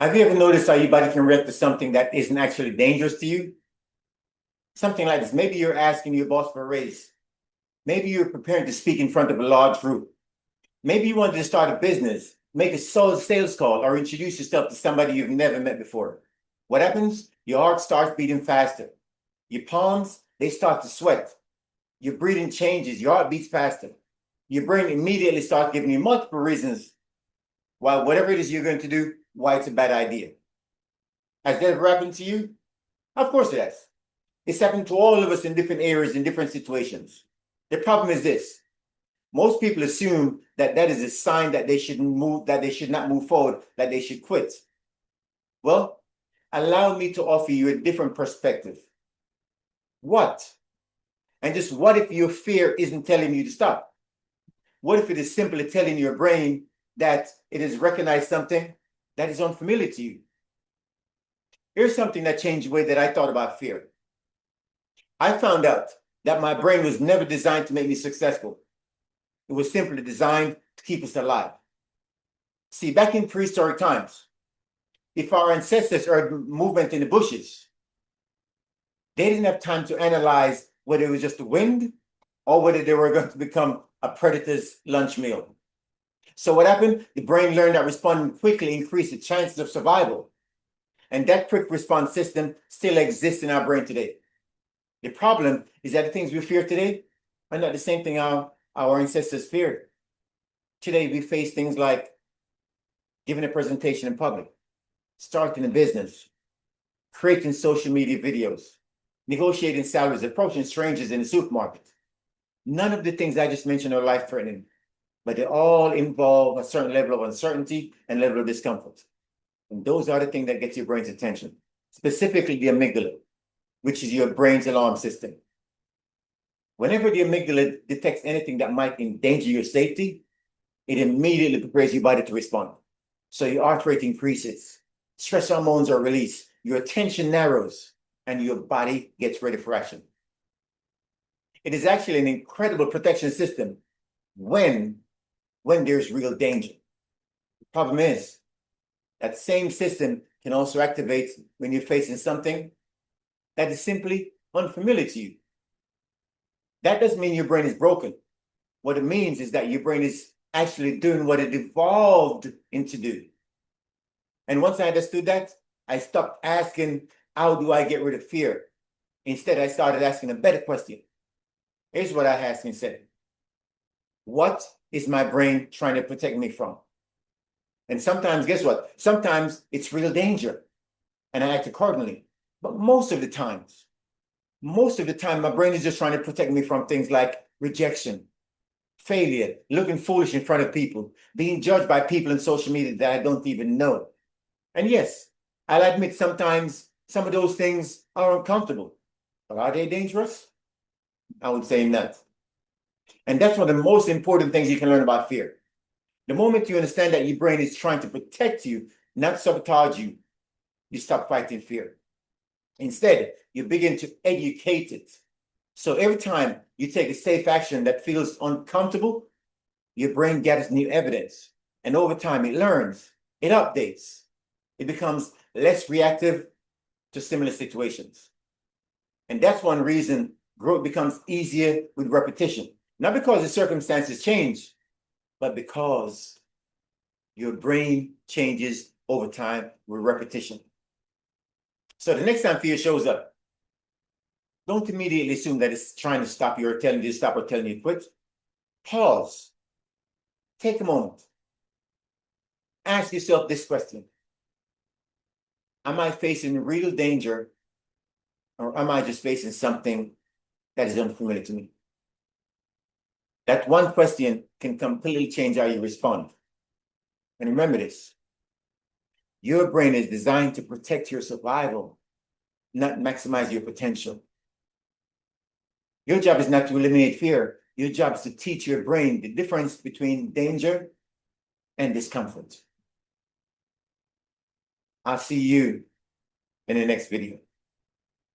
Have you ever noticed how your body can react to something that isn't actually dangerous to you? Something like this. Maybe you're asking your boss for a raise. Maybe you're preparing to speak in front of a large group. Maybe you wanted to start a business, make a sales call, or introduce yourself to somebody you've never met before. What happens? Your heart starts beating faster. Your palms, they start to sweat. Your breathing changes. Your heart beats faster. Your brain immediately starts giving you multiple reasons why whatever it is you're going to do, why it's a bad idea. Has that ever happened to you? Of course it has. It's happened to all of us in different areas, in different situations. The problem is this. Most people assume that that is a sign that they should move, that they should not move forward, that they should quit. Well, allow me to offer you a different perspective. What? And just what if your fear isn't telling you to stop? What if it is simply telling your brain that it has recognized something that is unfamiliar to you? Here's something that changed the way that I thought about fear. I found out that my brain was never designed to make me successful. It was simply designed to keep us alive. See, back in prehistoric times, if our ancestors heard movement in the bushes, they didn't have time to analyze whether it was just the wind or whether they were going to become a predator's lunch meal. So what happened? The brain learned that responding quickly increased the chances of survival. And that quick response system still exists in our brain today. The problem is that the things we fear today are not the same thing our ancestors feared. Today, we face things like giving a presentation in public, starting a business, creating social media videos, negotiating salaries, approaching strangers in the supermarket. None of the things I just mentioned are life-threatening, but they all involve a certain level of uncertainty and level of discomfort. And those are the things that get your brain's attention, specifically the amygdala, which is your brain's alarm system. Whenever the amygdala detects anything that might endanger your safety, it immediately prepares your body to respond. So your heart rate increases, stress hormones are released, your attention narrows, and your body gets ready for action. It is actually an incredible protection system when there's real danger. The problem is that same system can also activate when you're facing something that is simply unfamiliar to you. That doesn't mean your brain is broken. What it means is that your brain is actually doing what it evolved into do. And once I understood that, I stopped asking, how do I get rid of fear? Instead, I started asking a better question. Here's what I asked instead. What is my brain trying to protect me from? And sometimes, guess what? Sometimes it's real danger, and I act accordingly. But most of the time, my brain is just trying to protect me from things like rejection, failure, looking foolish in front of people, being judged by people in social media that I don't even know. And yes, I'll admit sometimes some of those things are uncomfortable, but are they dangerous? I would say not. And that's one of the most important things you can learn about fear. The moment you understand that your brain is trying to protect you, not sabotage you, you stop fighting fear. Instead, you begin to educate it. So every time you take a safe action that feels uncomfortable, your brain gathers new evidence. And over time, it learns, it updates, it becomes less reactive to similar situations. And that's one reason growth becomes easier with repetition. Not because the circumstances change, but because your brain changes over time with repetition. So the next time fear shows up, don't immediately assume that it's trying to stop you or telling you to stop or telling you to quit. Pause. Take a moment. Ask yourself this question. Am I facing real danger, or am I just facing something that is unfamiliar to me? That one question can completely change how you respond. And remember this, your brain is designed to protect your survival, not maximize your potential. Your job is not to eliminate fear. Your job is to teach your brain the difference between danger and discomfort. I'll see you in the next video.